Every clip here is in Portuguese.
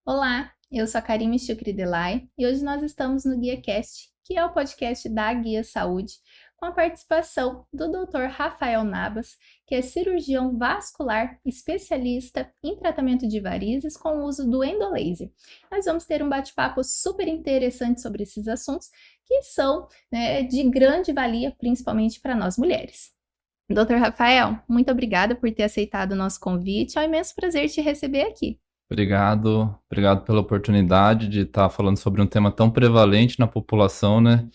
Olá, eu sou a Karime Chukridelai e hoje nós estamos no GuiaCast, que é o podcast da Guia Saúde, com a participação do Dr. Rafael Nabas, que é cirurgião vascular, especialista em tratamento de varizes com o uso do endolaser. Nós vamos ter um bate-papo super interessante sobre esses assuntos que são de grande valia, principalmente para nós mulheres. Dr. Rafael, muito obrigada por ter aceitado o nosso convite, é um imenso prazer te receber aqui. Obrigado pela oportunidade de estar falando sobre um tema tão prevalente na população, né?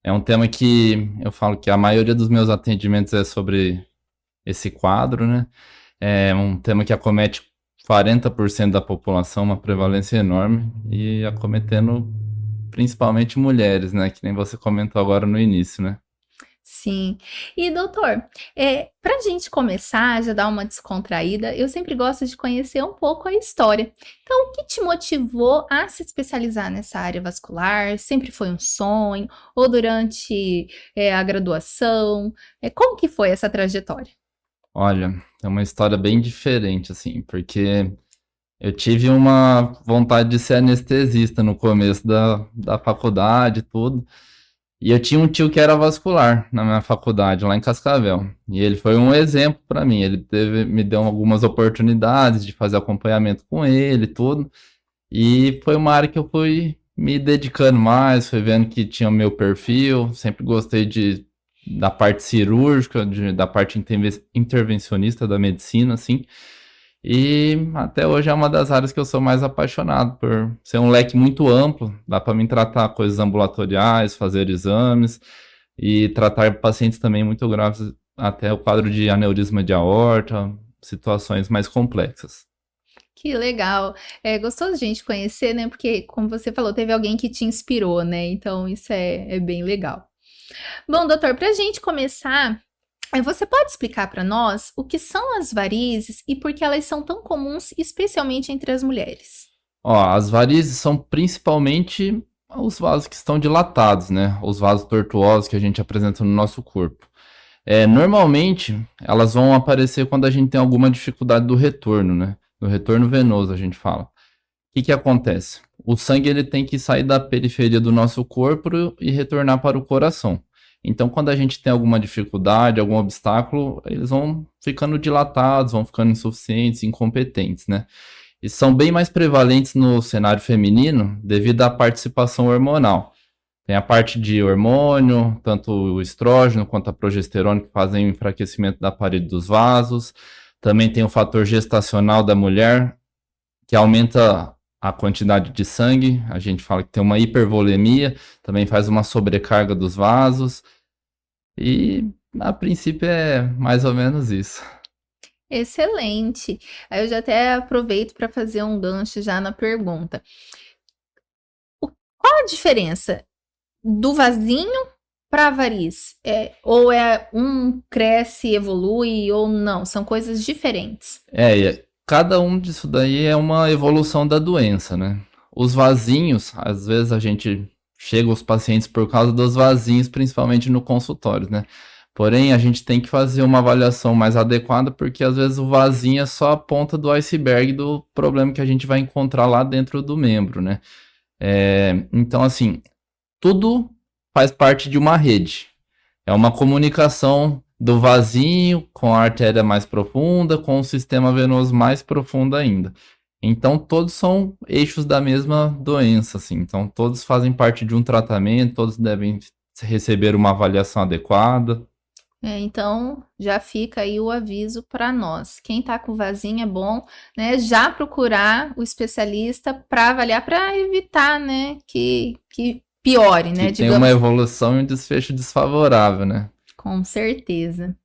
É um tema que eu falo que a maioria dos meus atendimentos é sobre esse quadro, né? É um tema que acomete 40% da população, uma prevalência enorme, e acometendo principalmente mulheres, né? Que nem você comentou agora no início, né? Sim. E doutor, para a gente começar, já dar uma descontraída, eu sempre gosto de conhecer um pouco a história. Então, o que te motivou a se especializar nessa área vascular? Sempre foi um sonho? Ou durante a graduação? Como que foi essa trajetória? Olha, é uma história bem diferente, assim, porque eu tive uma vontade de ser anestesista no começo da faculdade e tudo. E eu tinha um tio que era vascular na minha faculdade, lá em Cascavel. E ele foi um exemplo para mim. Me deu algumas oportunidades de fazer acompanhamento com ele e tudo. E foi uma área que eu fui me dedicando mais, fui vendo que tinha o meu perfil. Sempre gostei da parte cirúrgica, da parte intervencionista da medicina, assim. E até hoje é uma das áreas que eu sou mais apaixonado, por ser um leque muito amplo. Dá para mim tratar coisas ambulatoriais, fazer exames e tratar pacientes também muito graves, até o quadro de aneurisma de aorta, situações mais complexas. Que legal. É gostoso a gente conhecer, né? Porque, como você falou, teve alguém que te inspirou, né? Então, isso é bem legal. Bom, doutor, para a gente começar, você pode explicar para nós o que são as varizes e por que elas são tão comuns, especialmente entre as mulheres? Ó, as varizes são principalmente os vasos que estão dilatados, né? Os vasos tortuosos que a gente apresenta no nosso corpo. Normalmente, elas vão aparecer quando a gente tem alguma dificuldade do retorno, né? Do retorno venoso, a gente fala. O que acontece? O sangue ele tem que sair da periferia do nosso corpo e retornar para o coração. Então, quando a gente tem alguma dificuldade, algum obstáculo, eles vão ficando dilatados, vão ficando insuficientes, incompetentes, né? E são bem mais prevalentes no cenário feminino devido à participação hormonal. Tem a parte de hormônio, tanto o estrógeno quanto a progesterona, que fazem o enfraquecimento da parede dos vasos. Também tem o fator gestacional da mulher, que aumenta a quantidade de sangue. A gente fala que tem uma hipervolemia, também faz uma sobrecarga dos vasos. E, a princípio, é mais ou menos isso. Excelente. Aí eu já até aproveito para fazer um gancho já na pergunta. Qual a diferença do vasinho para a variz? Ou é um cresce, evolui, ou não? São coisas diferentes. Cada um disso daí é uma evolução da doença, né? Os vasinhos, às vezes a gente chega aos pacientes por causa dos vasinhos, principalmente no consultório, né? Porém, a gente tem que fazer uma avaliação mais adequada, porque às vezes o vasinho é só a ponta do iceberg do problema que a gente vai encontrar lá dentro do membro, né? Então, assim, tudo faz parte de uma rede. É uma comunicação do vasinho com a artéria mais profunda, com o sistema venoso mais profundo ainda. Então, todos são eixos da mesma doença, assim. Então, todos fazem parte de um tratamento, todos devem receber uma avaliação adequada. Então, já fica aí o aviso para nós. Quem está com vasinho é bom, né, já procurar o especialista para avaliar, para evitar, né, que piore, Que né, tem uma digamos. evolução e um desfecho desfavorável, né? Com certeza.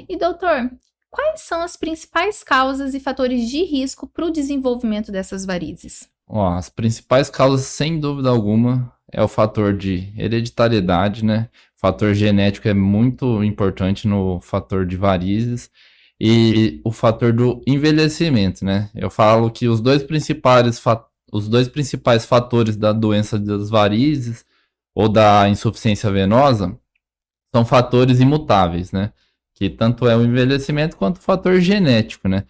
E doutor, quais são as principais causas e fatores de risco para o desenvolvimento dessas varizes? Ó, as principais causas, sem dúvida alguma, é o fator de hereditariedade, né? O fator genético é muito importante no fator de varizes e o fator do envelhecimento, né? Eu falo que os dois principais fatores da doença das varizes ou da insuficiência venosa são fatores imutáveis, né? Que tanto é o envelhecimento quanto o fator genético, né?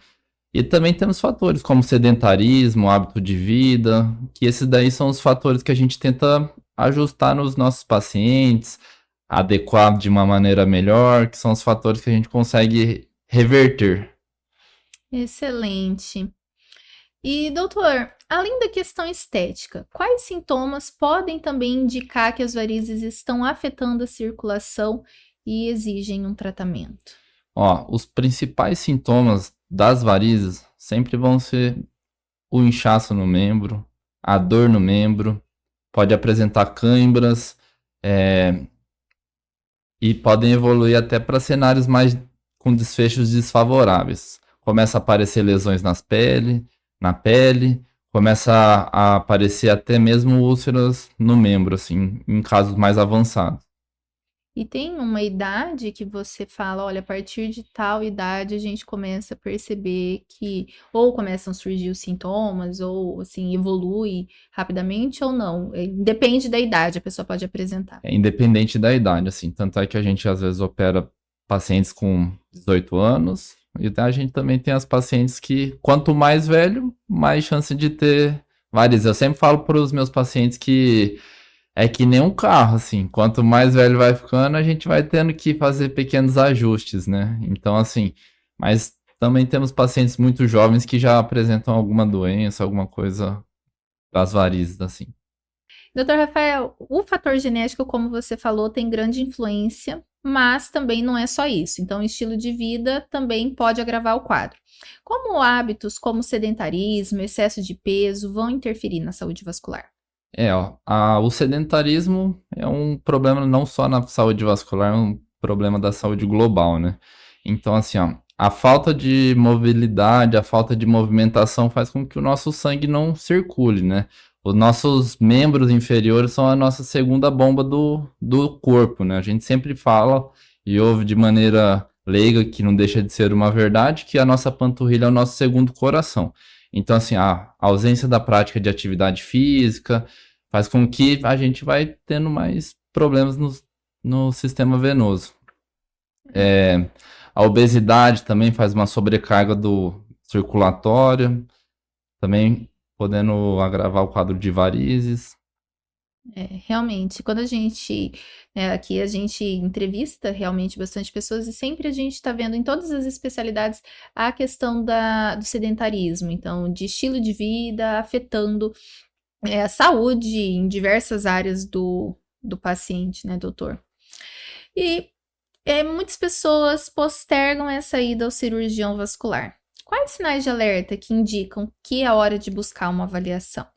E também temos fatores como sedentarismo, hábito de vida, que esses daí são os fatores que a gente tenta ajustar nos nossos pacientes, adequar de uma maneira melhor, que são os fatores que a gente consegue reverter. Excelente. E, doutor, além da questão estética, quais sintomas podem também indicar que as varizes estão afetando a circulação e exigem um tratamento? Ó, os principais sintomas das varizes sempre vão ser o inchaço no membro, a dor no membro, pode apresentar câimbras, e podem evoluir até para cenários mais com desfechos desfavoráveis. Começa a aparecer lesões na pele, começa a aparecer até mesmo úlceras no membro, assim, em casos mais avançados. E tem uma idade que você fala, olha, a partir de tal idade a gente começa a perceber que ou começam a surgir os sintomas, ou assim, evolui rapidamente ou não. Depende da idade, a pessoa pode apresentar. É independente da idade, assim. Tanto é que a gente às vezes opera pacientes com 18 anos, e a gente também tem as pacientes que, quanto mais velho, mais chance de ter varizes. Eu sempre falo para os meus pacientes que é que nem um carro, assim. Quanto mais velho vai ficando, a gente vai tendo que fazer pequenos ajustes, né? Então, assim, mas também temos pacientes muito jovens que já apresentam alguma doença, alguma coisa das varizes, assim. Doutor Rafael, o fator genético, como você falou, tem grande influência, mas também não é só isso. Então, o estilo de vida também pode agravar o quadro. Como hábitos como sedentarismo, excesso de peso vão interferir na saúde vascular? O sedentarismo é um problema não só na saúde vascular, é um problema da saúde global, né? Então, assim, ó, a falta de mobilidade, a falta de movimentação faz com que o nosso sangue não circule, né? Os nossos membros inferiores são a nossa segunda bomba do corpo, né? A gente sempre fala e ouve de maneira leiga, que não deixa de ser uma verdade, que a nossa panturrilha é o nosso segundo coração. Então, assim, a ausência da prática de atividade física faz com que a gente vai tendo mais problemas no sistema venoso. A obesidade também faz uma sobrecarga do circulatório, também podendo agravar o quadro de varizes. Realmente, quando a gente, aqui a gente entrevista realmente bastante pessoas e sempre a gente está vendo em todas as especialidades a questão do sedentarismo, então de estilo de vida afetando a saúde em diversas áreas do paciente, né, doutor? E muitas pessoas postergam essa ida ao cirurgião vascular. Quais sinais de alerta que indicam que é hora de buscar uma avaliação?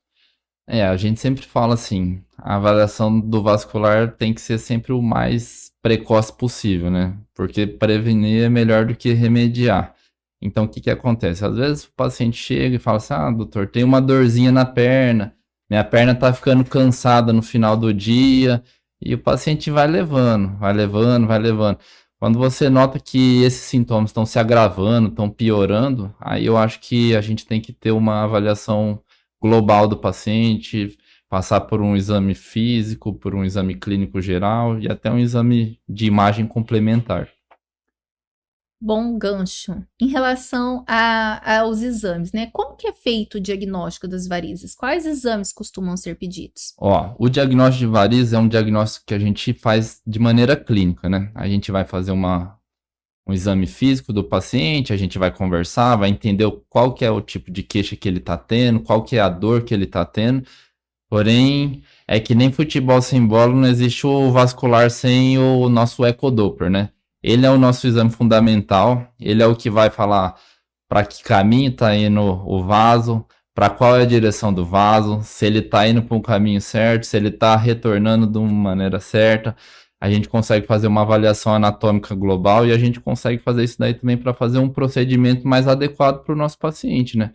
A gente sempre fala assim, a avaliação do vascular tem que ser sempre o mais precoce possível, né? Porque prevenir é melhor do que remediar. Então, o que que acontece? Às vezes o paciente chega e fala assim, doutor, tem uma dorzinha na perna, minha perna tá ficando cansada no final do dia, e o paciente vai levando, vai levando, vai levando. Quando você nota que esses sintomas estão se agravando, estão piorando, aí eu acho que a gente tem que ter uma avaliação global do paciente, passar por um exame físico, por um exame clínico geral e até um exame de imagem complementar. Bom gancho. Em relação aos exames, né? Como que é feito o diagnóstico das varizes? Quais exames costumam ser pedidos? O diagnóstico de varizes é um diagnóstico que a gente faz de maneira clínica, né? A gente vai fazer um exame físico do paciente, a gente vai conversar, vai entender qual que é o tipo de queixa que ele está tendo, qual que é a dor que ele está tendo. Porém, é que nem futebol sem bola, não existe o vascular sem o nosso ecodoppler, né? Ele é o nosso exame fundamental, ele é o que vai falar para que caminho está indo o vaso, para qual é a direção do vaso, se ele está indo para um caminho certo, se ele está retornando de uma maneira certa. A gente consegue fazer uma avaliação anatômica global e a gente consegue fazer isso daí também para fazer um procedimento mais adequado para o nosso paciente, né?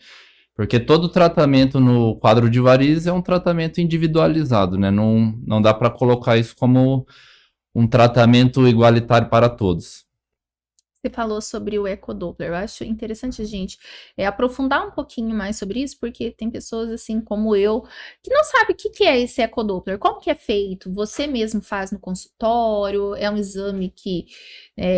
Porque todo tratamento no quadro de varizes é um tratamento individualizado, né? Não dá para colocar isso como um tratamento igualitário para todos. Você falou sobre o ecodoppler. Eu acho interessante a gente aprofundar um pouquinho mais sobre isso, porque tem pessoas assim como eu que não sabe o que que é esse ecodoppler, como que é feito? Você mesmo faz no consultório? É um exame que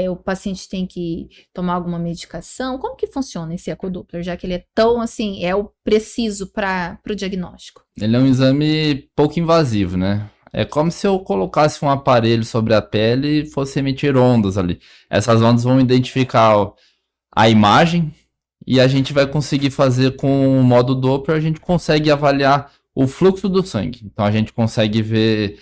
o paciente tem que tomar alguma medicação? Como que funciona esse ecodoppler, já que ele é tão assim, é o preciso para o diagnóstico? Ele é um exame pouco invasivo, né? É como se eu colocasse um aparelho sobre a pele e fosse emitir ondas ali. Essas ondas vão identificar a imagem e a gente vai conseguir fazer com o modo Doppler, a gente consegue avaliar o fluxo do sangue. Então a gente consegue ver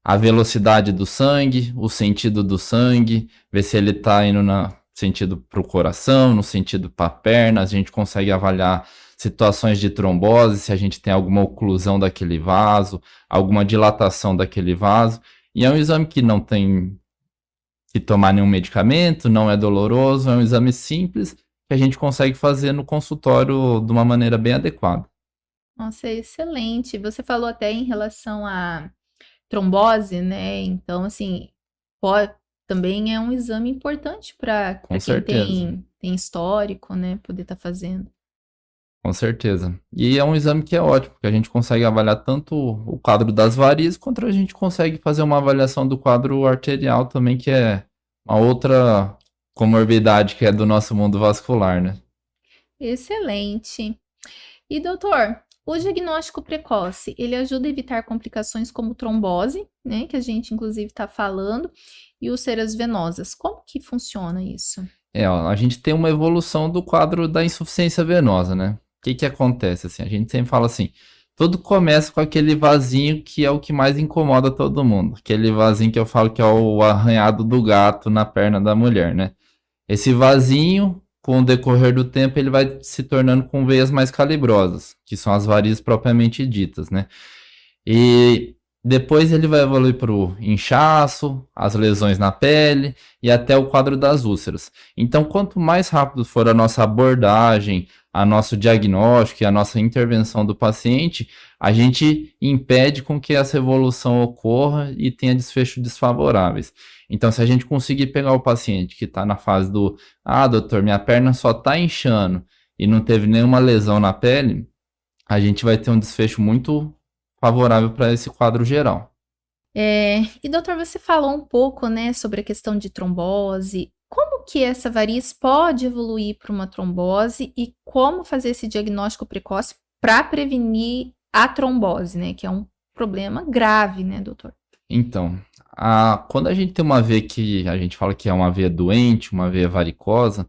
a velocidade do sangue, o sentido do sangue, ver se ele está indo no sentido para o coração, no sentido para a perna, a gente consegue avaliar situações de trombose, se a gente tem alguma oclusão daquele vaso, alguma dilatação daquele vaso, e é um exame que não tem que tomar nenhum medicamento, não é doloroso, é um exame simples que a gente consegue fazer no consultório de uma maneira bem adequada. Nossa, é excelente. Você falou até em relação à trombose, né? Então, assim, pode, também é um exame importante para Com quem certeza. tem histórico, né? Poder estar fazendo. Com certeza. E é um exame que é ótimo, porque a gente consegue avaliar tanto o quadro das varizes, quanto a gente consegue fazer uma avaliação do quadro arterial também, que é uma outra comorbidade que é do nosso mundo vascular, né? Excelente. E doutor, o diagnóstico precoce, ele ajuda a evitar complicações como trombose, né? Que a gente inclusive está falando, e úlceras venosas. Como que funciona isso? Ó, a gente tem uma evolução do quadro da insuficiência venosa, né? O que que acontece, assim? A gente sempre fala assim, tudo começa com aquele vasinho que é o que mais incomoda todo mundo. Aquele vasinho que eu falo que é o arranhado do gato na perna da mulher, né? Esse vasinho, com o decorrer do tempo, ele vai se tornando com veias mais calibrosas, que são as varizes propriamente ditas, né? E depois ele vai evoluir para o inchaço, as lesões na pele e até o quadro das úlceras. Então, quanto mais rápido for a nossa abordagem, a nosso diagnóstico e a nossa intervenção do paciente, a gente impede com que essa evolução ocorra e tenha desfechos desfavoráveis. Então, se a gente conseguir pegar o paciente que está na fase do, doutor, minha perna só está inchando e não teve nenhuma lesão na pele, a gente vai ter um desfecho muito favorável para esse quadro geral. E doutor, você falou um pouco, né, sobre a questão de trombose. Como que essa variz pode evoluir para uma trombose e como fazer esse diagnóstico precoce para prevenir a trombose, né, que é um problema grave, né, doutor? Então, quando a gente tem uma veia que a gente fala que é uma veia doente, uma veia varicosa,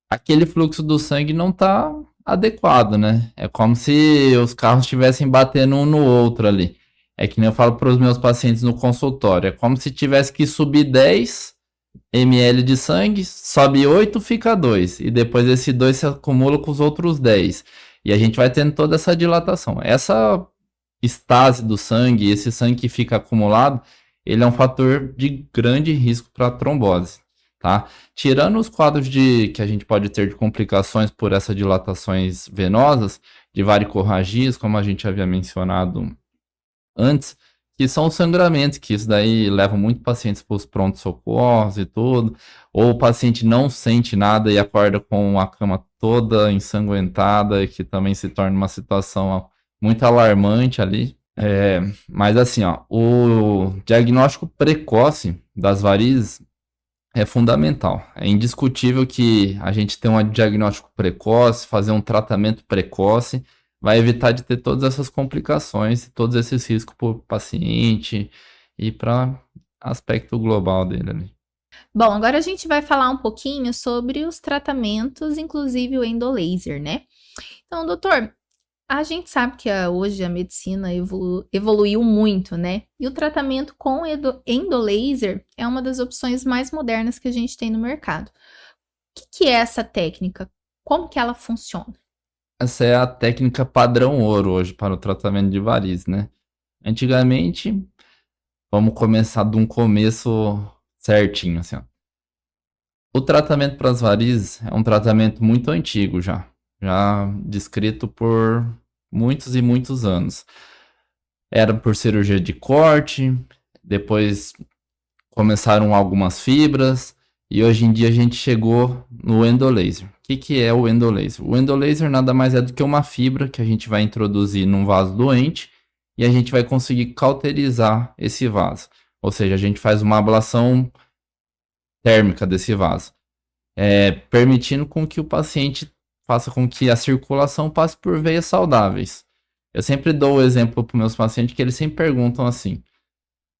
aquele fluxo do sangue não está adequado, né? É como se os carros estivessem batendo um no outro ali. É que nem eu falo para os meus pacientes no consultório. É como se tivesse que subir 10 ml de sangue, sobe 8, fica 2. E depois esse 2 se acumula com os outros 10. E a gente vai tendo toda essa dilatação. Essa estase do sangue, esse sangue que fica acumulado, ele é um fator de grande risco para trombose, tá? Tirando os quadros que a gente pode ter de complicações por essas dilatações venosas, de varicorragias, como a gente havia mencionado antes, que são os sangramentos, que isso daí leva muito pacientes para os pronto-socorros e tudo, ou o paciente não sente nada e acorda com a cama toda ensanguentada, que também se torna uma situação muito alarmante ali. Mas assim, ó, o diagnóstico precoce das varizes é fundamental. É indiscutível que a gente ter um diagnóstico precoce, fazer um tratamento precoce, vai evitar de ter todas essas complicações e todos esses riscos para o paciente e para aspecto global dele ali. Bom, agora a gente vai falar um pouquinho sobre os tratamentos, inclusive o endolaser, né? Então, doutor, a gente sabe que hoje a medicina evoluiu muito, né? E o tratamento com endolaser é uma das opções mais modernas que a gente tem no mercado. O que é essa técnica? Como que ela funciona? Essa é a técnica padrão ouro hoje para o tratamento de varizes, né? Antigamente, vamos começar de um começo certinho, assim, ó. O tratamento para as varizes é um tratamento muito antigo já descrito por muitos e muitos anos. Era por cirurgia de corte, depois começaram algumas fibras, E hoje em dia a gente chegou no endolaser. O que é o endolaser? O endolaser nada mais é do que uma fibra que a gente vai introduzir num vaso doente e a gente vai conseguir cauterizar esse vaso. Ou seja, a gente faz uma ablação térmica desse vaso, permitindo com que o paciente faça com que a circulação passe por veias saudáveis. Eu sempre dou o exemplo para os meus pacientes que eles sempre perguntam assim: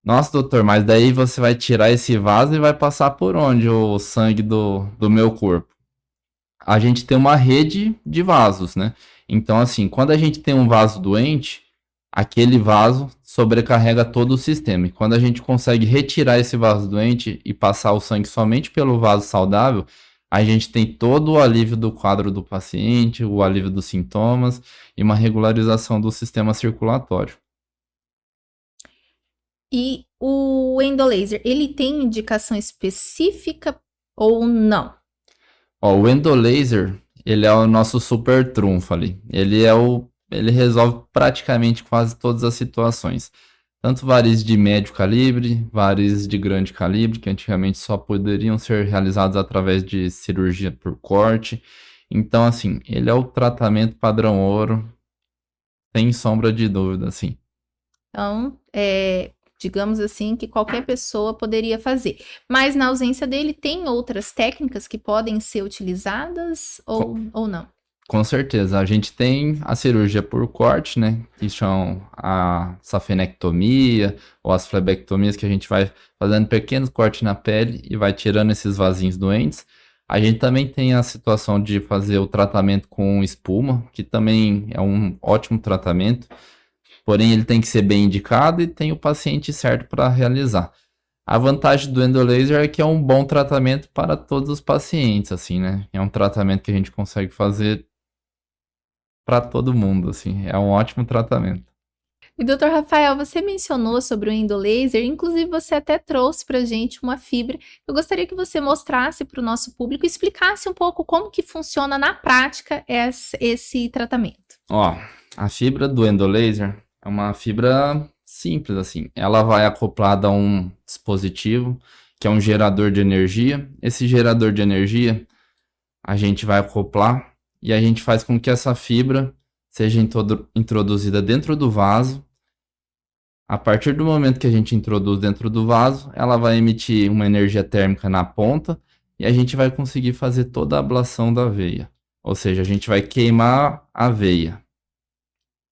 nossa, doutor, mas daí você vai tirar esse vaso e vai passar por onde o sangue do meu corpo? A gente tem uma rede de vasos, né? Então, assim, quando a gente tem um vaso doente, aquele vaso sobrecarrega todo o sistema. E quando a gente consegue retirar esse vaso doente e passar o sangue somente pelo vaso saudável, a gente tem todo o alívio do quadro do paciente, o alívio dos sintomas e uma regularização do sistema circulatório. E o endolaser, ele tem indicação específica ou não? Ó, o endolaser, ele é o nosso super trunfo ali. Ele resolve praticamente quase todas as situações. Tanto varizes de médio calibre, varizes de grande calibre, que antigamente só poderiam ser realizados através de cirurgia por corte. Então, assim, ele é o tratamento padrão ouro, sem sombra de dúvida, assim. Então, digamos assim, que qualquer pessoa poderia fazer. Mas na ausência dele, tem outras técnicas que podem ser utilizadas ou não? Com certeza, a gente tem a cirurgia por corte, né, que chamam a safenectomia ou as flebectomias, que a gente vai fazendo pequenos cortes na pele e vai tirando esses vasinhos doentes. A gente também tem a situação de fazer o tratamento com espuma, que também é um ótimo tratamento, porém ele tem que ser bem indicado e tem o paciente certo para realizar. A vantagem do endolaser é que é um bom tratamento para todos os pacientes, assim, né? É um tratamento que a gente consegue fazer para todo mundo, assim, é um ótimo tratamento. E doutor Rafael, você mencionou sobre o endolaser, inclusive você até trouxe para gente uma fibra. Eu gostaria que você mostrasse para o nosso público e explicasse um pouco como que funciona na prática esse tratamento. Ó, a fibra do endolaser é uma fibra simples, assim, ela vai acoplada a um dispositivo que é um gerador de energia. Esse gerador de energia a gente vai acoplar e a gente faz com que essa fibra seja introduzida dentro do vaso. A partir do momento que a gente introduz dentro do vaso, ela vai emitir uma energia térmica na ponta e a gente vai conseguir fazer toda a ablação da veia. Ou seja, a gente vai queimar a veia.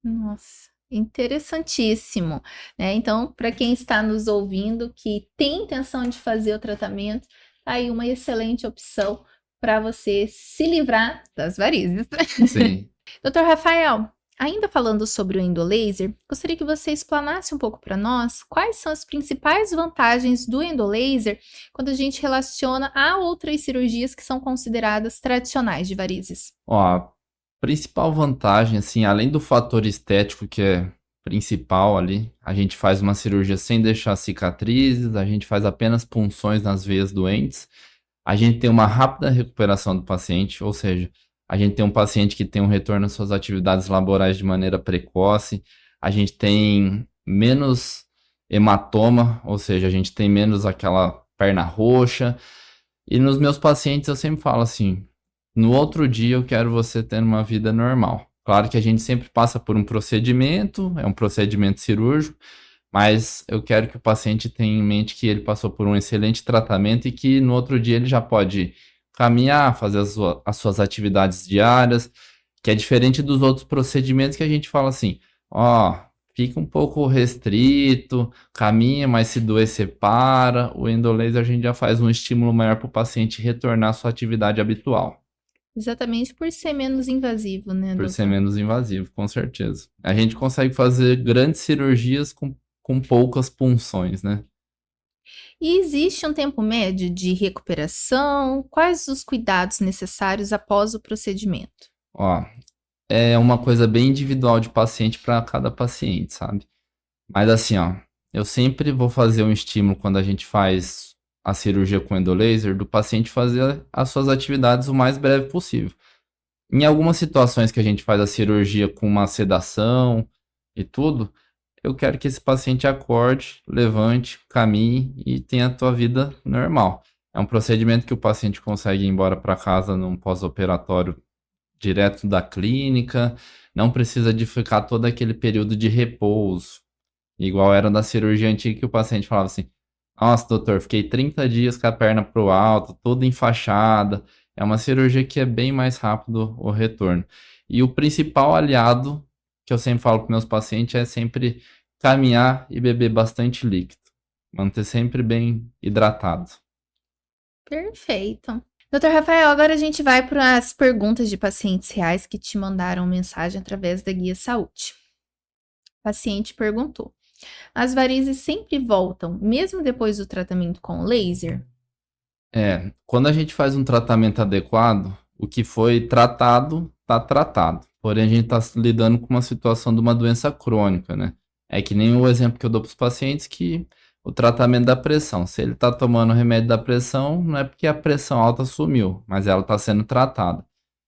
Nossa, interessantíssimo, né? Então, para quem está nos ouvindo que tem intenção de fazer o tratamento, tá aí uma excelente opção para você se livrar das varizes. Sim. Doutor Rafael, ainda falando sobre o endolaser, gostaria que você explanasse um pouco para nós quais são as principais vantagens do endolaser quando a gente relaciona a outras cirurgias que são consideradas tradicionais de varizes. Ó, a principal vantagem, assim, além do fator estético que é principal ali, a gente faz uma cirurgia sem deixar cicatrizes, a gente faz apenas punções nas veias doentes, a gente tem uma rápida recuperação do paciente, ou seja, a gente tem um paciente que tem um retorno às suas atividades laborais de maneira precoce, a gente tem menos hematoma, ou seja, a gente tem menos aquela perna roxa. E nos meus pacientes eu sempre falo assim: no outro dia eu quero você tendo uma vida normal. Claro que a gente sempre passa por um procedimento, é um procedimento cirúrgico, mas eu quero que o paciente tenha em mente que ele passou por um excelente tratamento e que no outro dia ele já pode caminhar, fazer as suas atividades diárias, que é diferente dos outros procedimentos que a gente fala assim: ó, fica um pouco restrito, caminha, mas se doer, você para. O endolaser a gente já faz um estímulo maior para o paciente retornar à sua atividade habitual. Exatamente por ser menos invasivo, né, Por ser doutor? menos invasivo, com certeza. A gente consegue fazer grandes cirurgias com poucas punções, né? E existe um tempo médio de recuperação? Quais os cuidados necessários após o procedimento? Ó, é uma coisa bem individual de paciente para cada paciente, sabe? Mas assim, ó, eu sempre vou fazer um estímulo quando a gente faz a cirurgia com endolaser do paciente fazer as suas atividades o mais breve possível. Em algumas situações que a gente faz a cirurgia com uma sedação e tudo, eu quero que esse paciente acorde, levante, caminhe e tenha a tua vida normal. É um procedimento que o paciente consegue ir embora para casa num pós-operatório direto da clínica, não precisa de ficar todo aquele período de repouso, igual era da cirurgia antiga que o paciente falava assim: nossa, doutor, fiquei 30 dias com a perna pro alto, toda enfaixada. É uma cirurgia que é bem mais rápido o retorno. E o principal aliado que eu sempre falo para meus pacientes é sempre caminhar e beber bastante líquido. Manter sempre bem hidratado. Perfeito. Doutor Rafael, agora a gente vai para as perguntas de pacientes reais que te mandaram mensagem através da Guia Saúde. O paciente perguntou: as varizes sempre voltam, mesmo depois do tratamento com laser? Quando a gente faz um tratamento adequado, o que foi tratado, está tratado. Porém, a gente está lidando com uma situação de uma doença crônica, né? É que nem o exemplo que eu dou para os pacientes que o tratamento da pressão. Se ele está tomando o remédio da pressão, não é porque a pressão alta sumiu, mas ela está sendo tratada.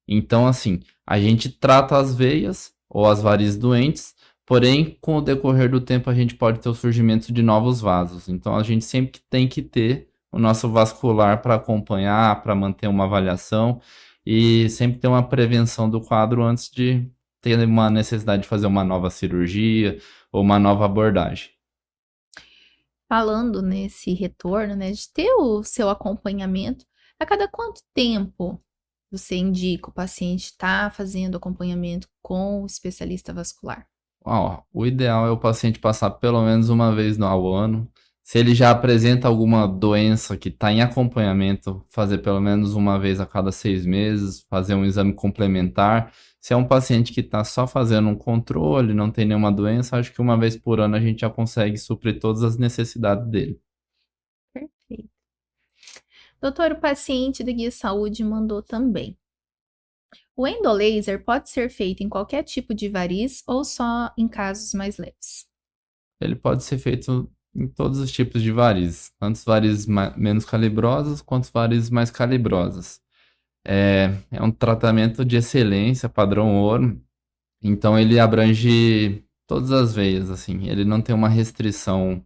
Então, assim, a gente trata as veias ou as varizes doentes, porém, com o decorrer do tempo, a gente pode ter o surgimento de novos vasos. Então, a gente sempre tem que ter o nosso vascular para acompanhar, para manter uma avaliação e sempre ter uma prevenção do quadro antes de ter uma necessidade de fazer uma nova cirurgia ou uma nova abordagem. Falando nesse retorno, né, de ter o seu acompanhamento, a cada quanto tempo você indica o paciente estar fazendo acompanhamento com o especialista vascular? O ideal é o paciente passar pelo menos uma vez ao ano. Se ele já apresenta alguma doença que está em acompanhamento, fazer pelo menos uma vez a cada 6 meses, fazer um exame complementar. Se é um paciente que está só fazendo um controle, não tem nenhuma doença, acho que uma vez por ano a gente já consegue suprir todas as necessidades dele. Perfeito. Doutor, o paciente da Guia Saúde mandou também: o endolaser pode ser feito em qualquer tipo de variz ou só em casos mais leves? Ele pode ser feito em todos os tipos de varizes, tanto as varizes menos calibrosas quanto as varizes mais calibrosas. É um tratamento de excelência, padrão ouro, então ele abrange todas as veias, assim, ele não tem uma restrição,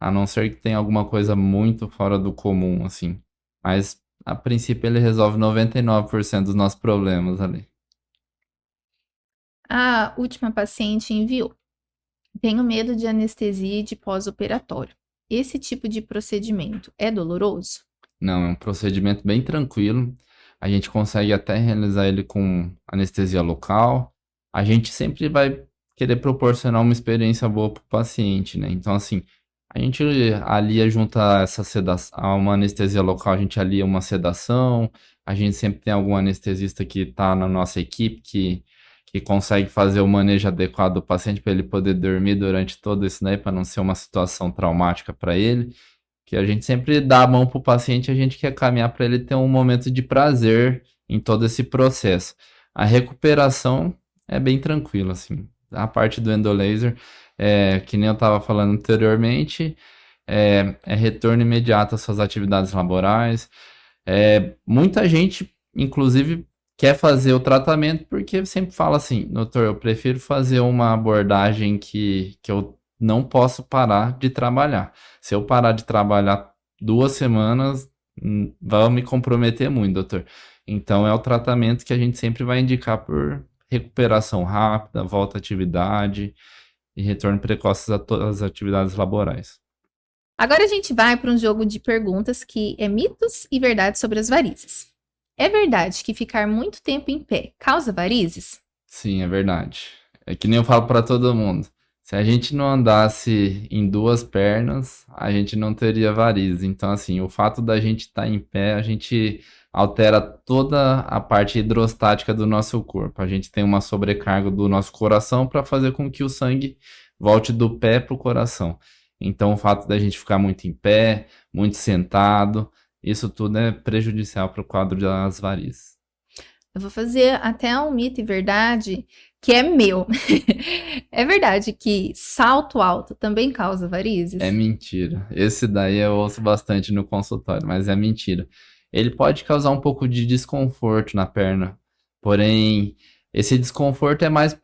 a não ser que tenha alguma coisa muito fora do comum, assim, mas a princípio ele resolve 99% dos nossos problemas ali. A última paciente enviou: tenho medo de anestesia e de pós-operatório. Esse tipo de procedimento é doloroso? Não, é um procedimento bem tranquilo. A gente consegue até realizar ele com anestesia local. A gente sempre vai querer proporcionar uma experiência boa para o paciente, né? Então, assim, a gente alia junto a essa sedação, a uma anestesia local, a gente alia uma sedação. A gente sempre tem algum anestesista que está na nossa equipe que consegue fazer o manejo adequado do paciente para ele poder dormir durante todo isso, né? Para não ser uma situação traumática para ele, que a gente sempre dá a mão pro paciente, a gente quer caminhar para ele ter um momento de prazer em todo esse processo. A recuperação é bem tranquila, assim. A parte do endolaser, que nem eu estava falando anteriormente, é retorno imediato às suas atividades laborais. Muita gente, inclusive, quer fazer o tratamento porque sempre fala assim: doutor, eu prefiro fazer uma abordagem que eu não posso parar de trabalhar. Se eu parar de trabalhar 2 semanas, vai me comprometer muito, doutor. Então é o tratamento que a gente sempre vai indicar por recuperação rápida, volta à atividade e retorno precoce a todas as atividades laborais. Agora a gente vai para um jogo de perguntas que é mitos e verdades sobre as varizes. É verdade que ficar muito tempo em pé causa varizes? Sim, é verdade. É que nem eu falo para todo mundo. Se a gente não andasse em duas pernas, a gente não teria varizes. Então, assim, o fato da gente estar em pé, a gente altera toda a parte hidrostática do nosso corpo. A gente tem uma sobrecarga do nosso coração para fazer com que o sangue volte do pé para o coração. Então, o fato da gente ficar muito em pé, muito sentado, isso tudo é prejudicial para o quadro das varizes. Eu vou fazer até um mito e verdade que é meu. É verdade que salto alto também causa varizes? É mentira. Esse daí eu ouço bastante no consultório, mas é mentira. Ele pode causar um pouco de desconforto na perna, porém, esse desconforto é mais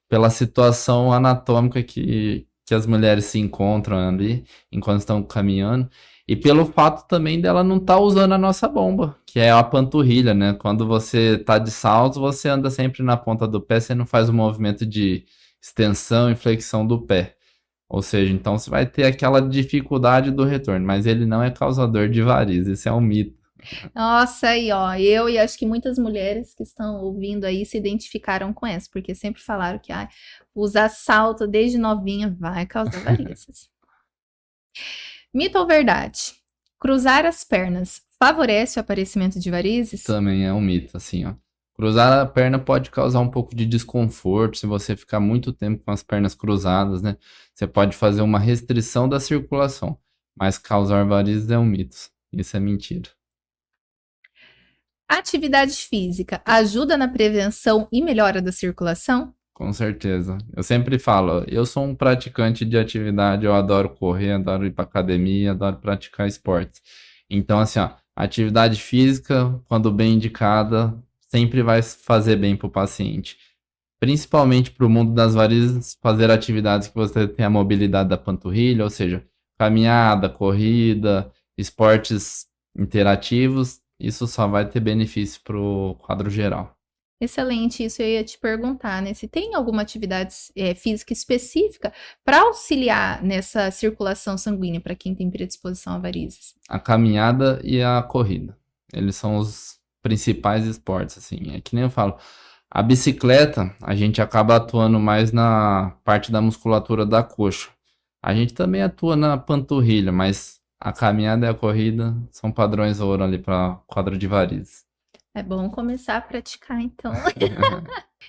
pela situação anatômica que as mulheres se encontram ali enquanto estão caminhando. E pelo fato também dela não estar usando a nossa bomba, que é a panturrilha, né? Quando você tá de salto, você anda sempre na ponta do pé, você não faz o movimento de extensão e flexão do pé. Ou seja, então você vai ter aquela dificuldade do retorno, mas ele não é causador de varizes, isso é um mito. Nossa, aí, ó, eu e acho que muitas mulheres que estão ouvindo aí se identificaram com essa, porque sempre falaram que usar salto desde novinha vai causar varizes. Mito ou verdade? Cruzar as pernas favorece o aparecimento de varizes? Também é um mito, assim, ó. Cruzar a perna pode causar um pouco de desconforto se você ficar muito tempo com as pernas cruzadas, né? Você pode fazer uma restrição da circulação, mas causar varizes é um mito. Isso é mentira. Atividade física ajuda na prevenção e melhora da circulação? Com certeza. Eu sempre falo, eu sou um praticante de atividade, eu adoro correr, adoro ir para academia, adoro praticar esportes. Então, assim, ó, atividade física, quando bem indicada, sempre vai fazer bem para o paciente. Principalmente para o mundo das varizes, fazer atividades que você tem a mobilidade da panturrilha, ou seja, caminhada, corrida, esportes interativos, isso só vai ter benefício para o quadro geral. Excelente, isso eu ia te perguntar, né? Se tem alguma atividade física específica para auxiliar nessa circulação sanguínea para quem tem predisposição a varizes. A caminhada e a corrida. Eles são os principais esportes, assim. É que nem eu falo, a bicicleta, a gente acaba atuando mais na parte da musculatura da coxa. A gente também atua na panturrilha, mas a caminhada e a corrida são padrões ouro ali para quadro de varizes. É bom começar a praticar, então.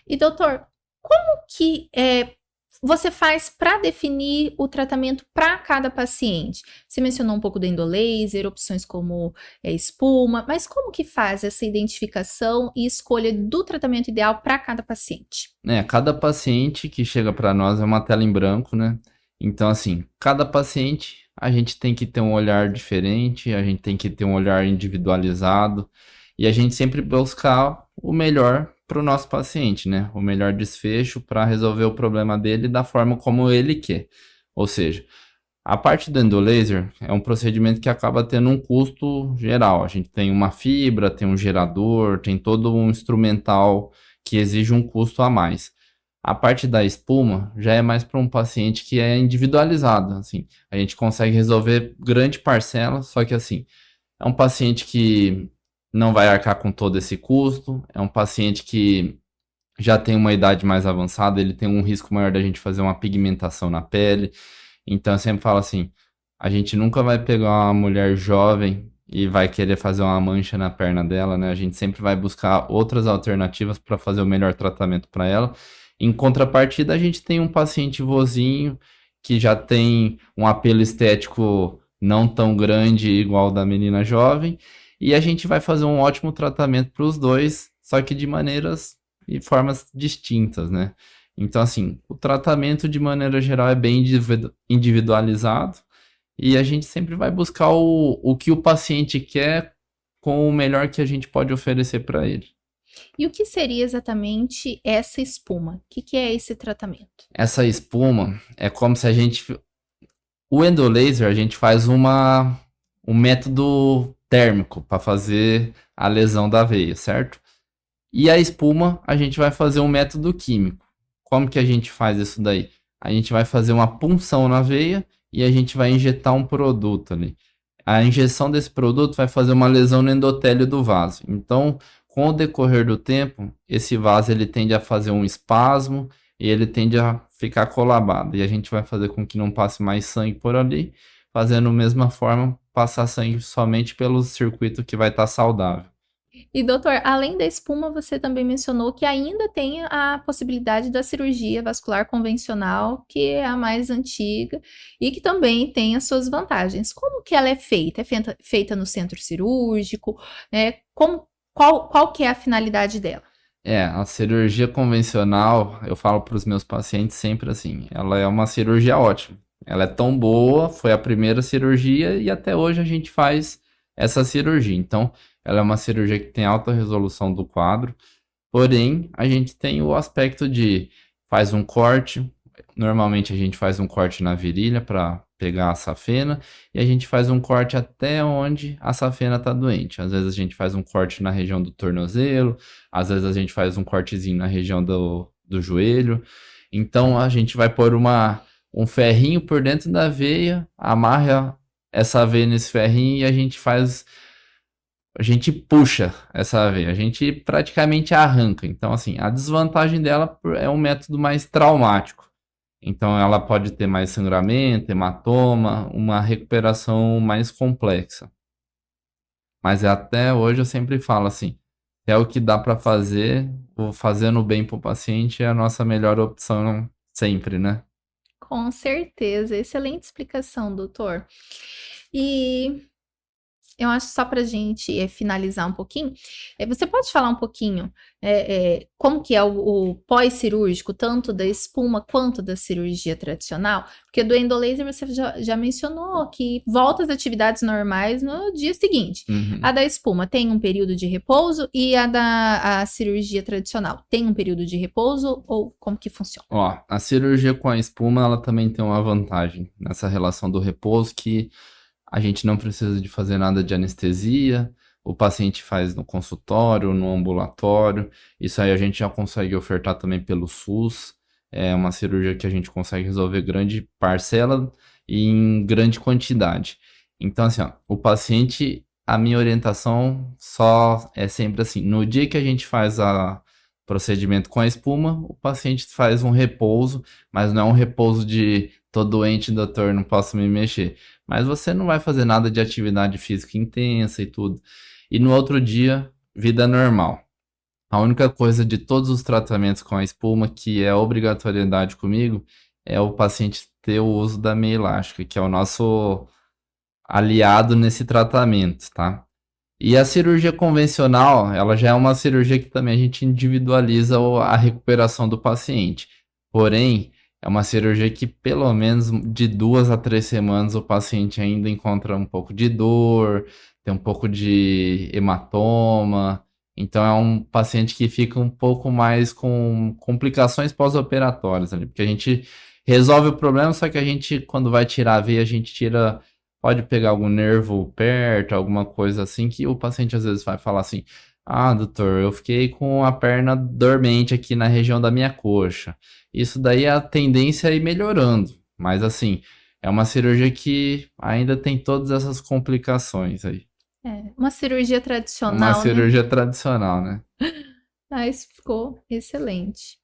E doutor, como que você faz para definir o tratamento para cada paciente? Você mencionou um pouco do endolaser, opções como espuma, mas como que faz essa identificação e escolha do tratamento ideal para cada paciente? Cada paciente que chega para nós é uma tela em branco, né? Então, assim, cada paciente a gente tem que ter um olhar diferente, a gente tem que ter um olhar individualizado e a gente sempre buscar o melhor para o nosso paciente, né? O melhor desfecho para resolver o problema dele da forma como ele quer. Ou seja, a parte do endolaser é um procedimento que acaba tendo um custo geral. A gente tem uma fibra, tem um gerador, tem todo um instrumental que exige um custo a mais. A parte da espuma já é mais para um paciente que é individualizado, assim. A gente consegue resolver grande parcela, só que assim, é um paciente que não vai arcar com todo esse custo, é um paciente que já tem uma idade mais avançada, ele tem um risco maior da gente fazer uma pigmentação na pele. Então eu sempre falo assim, a gente nunca vai pegar uma mulher jovem e vai querer fazer uma mancha na perna dela, né? A gente sempre vai buscar outras alternativas para fazer o melhor tratamento para ela. Em contrapartida, a gente tem um paciente vozinho que já tem um apelo estético não tão grande igual o da menina jovem, e a gente vai fazer um ótimo tratamento para os dois, só que de maneiras e formas distintas, né? Então, assim, o tratamento de maneira geral é bem individualizado e a gente sempre vai buscar o que o paciente quer com o melhor que a gente pode oferecer para ele. E o que seria exatamente essa espuma? O que é esse tratamento? Essa espuma é como se a gente... O endolaser, a gente faz um método térmico para fazer a lesão da veia, certo? E a espuma, a gente vai fazer um método químico. Como que a gente faz isso daí? A gente vai fazer uma punção na veia e a gente vai injetar um produto ali. A injeção desse produto vai fazer uma lesão no endotélio do vaso. Então, com o decorrer do tempo, esse vaso ele tende a fazer um espasmo e ele tende a ficar colabado. E a gente vai fazer com que não passe mais sangue por ali, fazendo da mesma forma, passar sangue somente pelo circuito que vai estar saudável. E, doutor, além da espuma, você também mencionou que ainda tem a possibilidade da cirurgia vascular convencional, que é a mais antiga e que também tem as suas vantagens. Como que ela é feita? É feita no centro cirúrgico, né? Qual que é a finalidade dela? A cirurgia convencional, eu falo para os meus pacientes sempre assim, ela é uma cirurgia ótima. Ela é tão boa, foi a primeira cirurgia e até hoje a gente faz essa cirurgia. Então, ela é uma cirurgia que tem alta resolução do quadro, porém, a gente tem o aspecto de faz um corte, normalmente a gente faz um corte na virilha para pegar a safena e a gente faz um corte até onde a safena está doente. Às vezes a gente faz um corte na região do tornozelo, às vezes a gente faz um cortezinho na região do joelho. Então a gente vai pôr um ferrinho por dentro da veia, amarra essa veia nesse ferrinho e a gente puxa essa veia, a gente praticamente arranca. Então, assim, a desvantagem dela é um método mais traumático. Então, ela pode ter mais sangramento, hematoma, uma recuperação mais complexa. Mas até hoje eu sempre falo assim, é o que dá para fazer, o fazendo bem para o paciente é a nossa melhor opção sempre, né? Com certeza, excelente explicação, doutor. E eu acho só para a gente finalizar um pouquinho, você pode falar um pouquinho como que é o pós-cirúrgico, tanto da espuma quanto da cirurgia tradicional? Porque do endolaser você já mencionou que volta às atividades normais no dia seguinte. Uhum. A da espuma tem um período de repouso e a cirurgia tradicional tem um período de repouso ou como que funciona? Ó, a cirurgia com a espuma, ela também tem uma vantagem nessa relação do repouso que a gente não precisa de fazer nada de anestesia, o paciente faz no consultório, no ambulatório, isso aí a gente já consegue ofertar também pelo SUS, é uma cirurgia que a gente consegue resolver grande parcela e em grande quantidade. Então, assim, ó, o paciente, a minha orientação só é sempre assim, no dia que a gente faz o procedimento com a espuma, o paciente faz um repouso, mas não é um repouso de tô doente, doutor, não posso me mexer. Mas você não vai fazer nada de atividade física intensa e tudo. E no outro dia, vida normal. A única coisa de todos os tratamentos com a espuma que é obrigatoriedade comigo é o paciente ter o uso da meia elástica, que é o nosso aliado nesse tratamento, tá? E a cirurgia convencional, ela já é uma cirurgia que também a gente individualiza a recuperação do paciente. Porém, é uma cirurgia que pelo menos de 2 a 3 semanas o paciente ainda encontra um pouco de dor, tem um pouco de hematoma. Então é um paciente que fica um pouco mais com complicações pós-operatórias ali, porque a gente resolve o problema, só que a gente, quando vai tirar a veia, a gente tira. Pode pegar algum nervo perto, alguma coisa assim, que o paciente às vezes vai falar assim: ah, doutor, eu fiquei com a perna dormente aqui na região da minha coxa. Isso daí a tendência é ir melhorando, mas assim, é uma cirurgia que ainda tem todas essas complicações aí. Uma cirurgia Uma tradicional, né? cirurgia tradicional, né? Mas ficou excelente.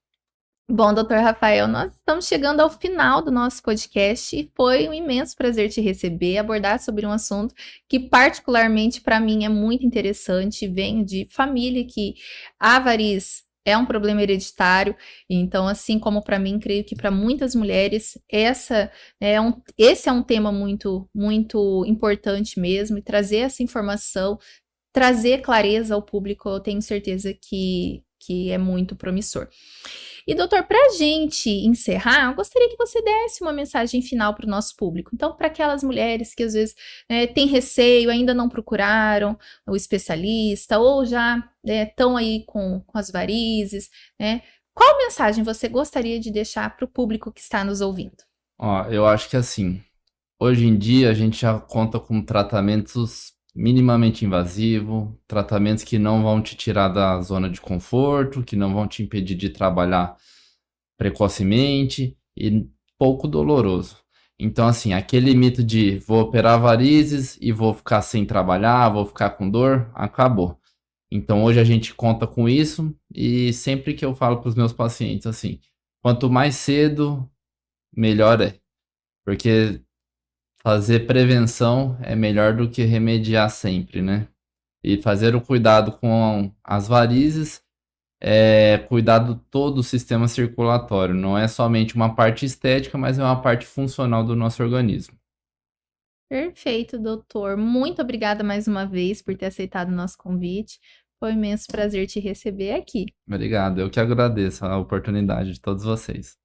Bom, doutor Rafael, nós estamos chegando ao final do nosso podcast e foi um imenso prazer te receber, abordar sobre um assunto que particularmente para mim é muito interessante. Venho de família que a variz é um problema hereditário, então assim como para mim, creio que para muitas mulheres esse é um tema muito muito importante mesmo e trazer essa informação, trazer clareza ao público, eu tenho certeza que é muito promissor. E, doutor, para a gente encerrar, eu gostaria que você desse uma mensagem final para o nosso público. Então, para aquelas mulheres que às vezes têm receio, ainda não procuraram o especialista, ou já estão aí com as varizes, né? Qual mensagem você gostaria de deixar para o público que está nos ouvindo? Ó, eu acho que assim, hoje em dia a gente já conta com tratamentos minimamente invasivos, tratamentos que não vão te tirar da zona de conforto, que não vão te impedir de trabalhar precocemente e pouco doloroso. Então, assim, aquele mito de vou operar varizes e vou ficar sem trabalhar, vou ficar com dor, acabou. Então, hoje a gente conta com isso e sempre que eu falo para os meus pacientes, assim, quanto mais cedo, melhor é. Porque fazer prevenção é melhor do que remediar sempre, né? E fazer o cuidado com as varizes é cuidar de todo o sistema circulatório. Não é somente uma parte estética, mas é uma parte funcional do nosso organismo. Perfeito, doutor. Muito obrigada mais uma vez por ter aceitado o nosso convite. Foi um imenso prazer te receber aqui. Obrigado, eu que agradeço a oportunidade de todos vocês.